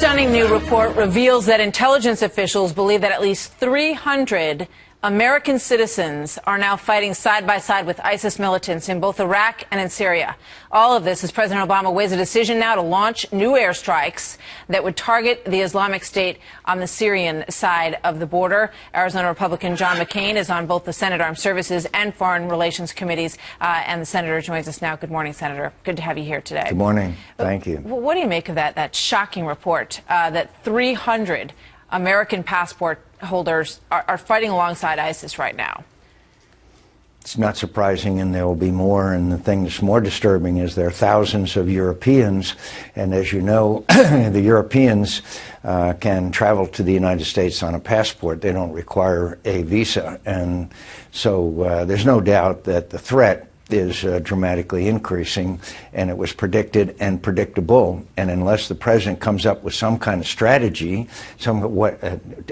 stunning new report reveals that intelligence officials believe that at least 300 American citizens are now fighting side by side with ISIS militants in both Iraq and in Syria. All of this as President Obama weighs a decision now to launch new airstrikes that would target the Islamic State on the Syrian side of the border. Arizona Republican John McCain is on both the Senate Armed Services and Foreign Relations committees, and the senator joins us now. Good morning, Senator. Good to have you here today. Good morning. Thank you. What do you make of that shocking report that 300 American passport holders are fighting alongside ISIS right now? It's not surprising, and there will be more. And the thing that's more disturbing is there are thousands of Europeans, and as you know, the Europeans can travel to the United States on a passport. They don't require a visa, and so there's no doubt that the threat is dramatically increasing, and it was predicted and predictable. And unless the president comes up with some kind of strategy,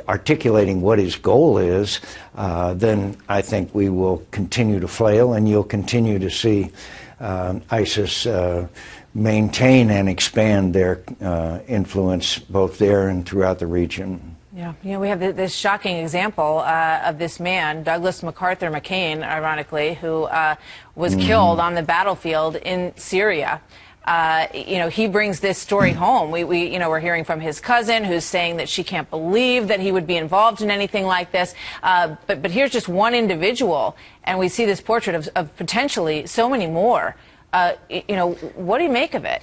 articulating what his goal is, then I think we will continue to flail, and you'll continue to see ISIS maintain and expand their influence both there and throughout the region. Yeah, we have this shocking example of this man, Douglas MacArthur McCain, ironically, who was killed on the battlefield in Syria. He brings this story home. We're hearing from his cousin, who's saying that she can't believe that he would be involved in anything like this. But here's just one individual, and we see this portrait of potentially so many more. What do you make of it?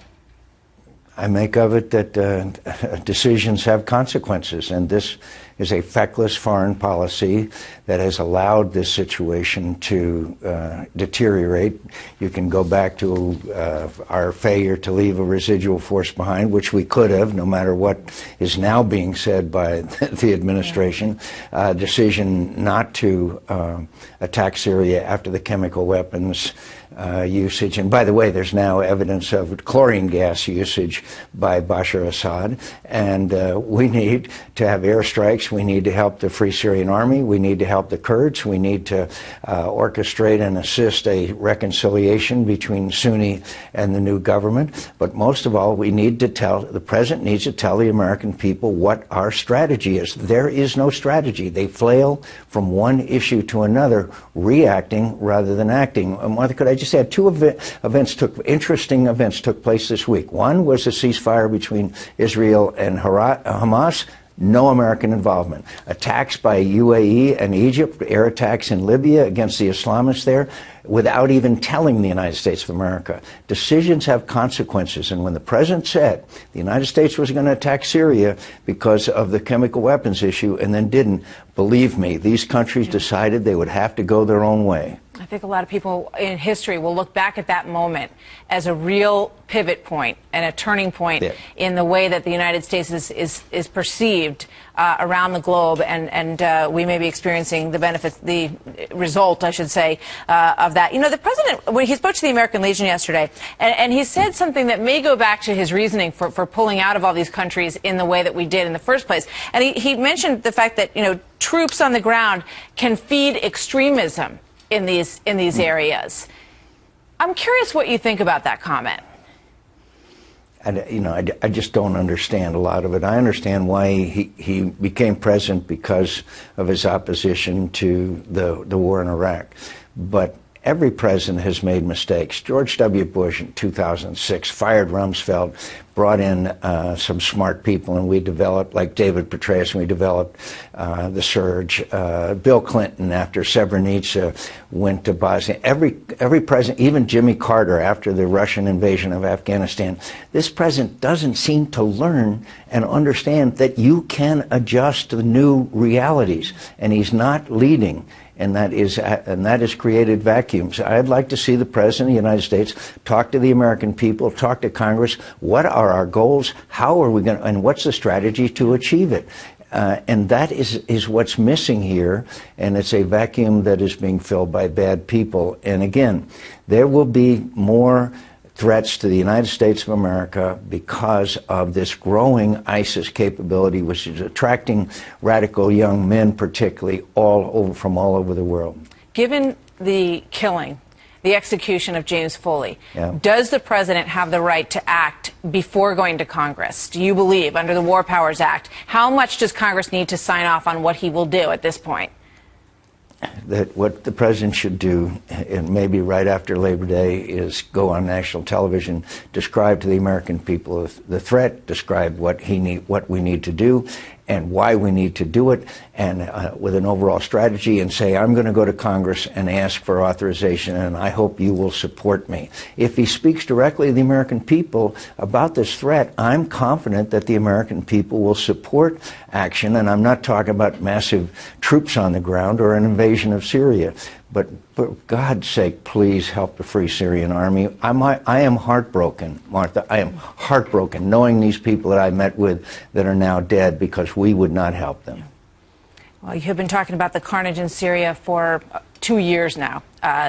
I make of it that decisions have consequences, and this is a feckless foreign policy that has allowed this situation to deteriorate. You can go back to our failure to leave a residual force behind, which we could have, no matter what is now being said by the administration. Decision not to attack Syria after the chemical weapons usage. And by the way, there's now evidence of chlorine gas usage by Bashar Assad. And we need to have airstrikes. We need to help the Free Syrian Army. We need to help the Kurds. We need to orchestrate and assist a reconciliation between Sunni and the new government. But most of all, the president needs to tell the American people what our strategy is. There is no strategy. They flail from one issue to another, reacting rather than acting. Martha, could I just add, interesting events took place this week. One was a ceasefire between Israel and Hamas. No American involvement. Attacks by UAE and Egypt, air attacks in Libya against the Islamists there, without even telling the United States of America. Decisions have consequences, and when the president said the United States was going to attack Syria because of the chemical weapons issue and then didn't, believe me, these countries decided they would have to go their own way. I think a lot of people in history will look back at that moment as a real pivot point and a turning point in the way that the United States is perceived around the globe, and we may be experiencing the benefits, the result, I should say, of that. The president, when he spoke to the American Legion yesterday, and he said something that may go back to his reasoning for pulling out of all these countries in the way that we did in the first place. And he mentioned the fact that, troops on the ground can feed extremism in these areas. I'm curious what you think about that comment. I just don't understand a lot of it. I understand why he became president, because of his opposition to the war in Iraq. But every president has made mistakes. George W. Bush in 2006 fired Rumsfeld, brought in some smart people, and we developed, like David Petraeus, and we developed the surge. Bill Clinton, after Srebrenica, went to Bosnia. Every president, even Jimmy Carter, after the Russian invasion of Afghanistan, this president doesn't seem to learn and understand that you can adjust to the new realities, and he's not leading. And that has created vacuums. I'd like to see the President of the United States talk to the American people, talk to Congress. What are our goals? How are we going to, and what's the strategy to achieve it? And that is what's missing here, and it's a vacuum that is being filled by bad people. And again, there will be more threats to the United States of America because of this growing ISIS capability, which is attracting radical young men, particularly from all over the world. Given the killing, the execution of James Foley. Yeah. Does the president have the right to act before going to Congress? Do you believe, under the War Powers Act, how much does Congress need to sign off on what he will do at this point? That what the president should do, and maybe right after Labor Day, is go on national television, describe to the American people the threat, describe what we need to do, and why we need to do it, and with an overall strategy, and say, I'm going to go to Congress and ask for authorization, and I hope you will support me. If he speaks directly to the American people about this threat, I'm confident that the American people will support action, and I'm not talking about massive troops on the ground or an invasion of Syria. But for God's sake, please help the Free Syrian Army. I am heartbroken, Martha. I am heartbroken knowing these people that I met with that are now dead because we would not help them. Well, you have been talking about the carnage in Syria for 2 years now,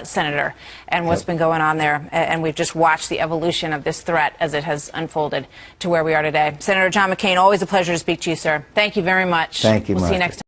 Senator, and what's been going on there. And we've just watched the evolution of this threat as it has unfolded to where we are today. Senator John McCain, always a pleasure to speak to you, sir. Thank you very much. Thank you, We'll Martha. see you next time.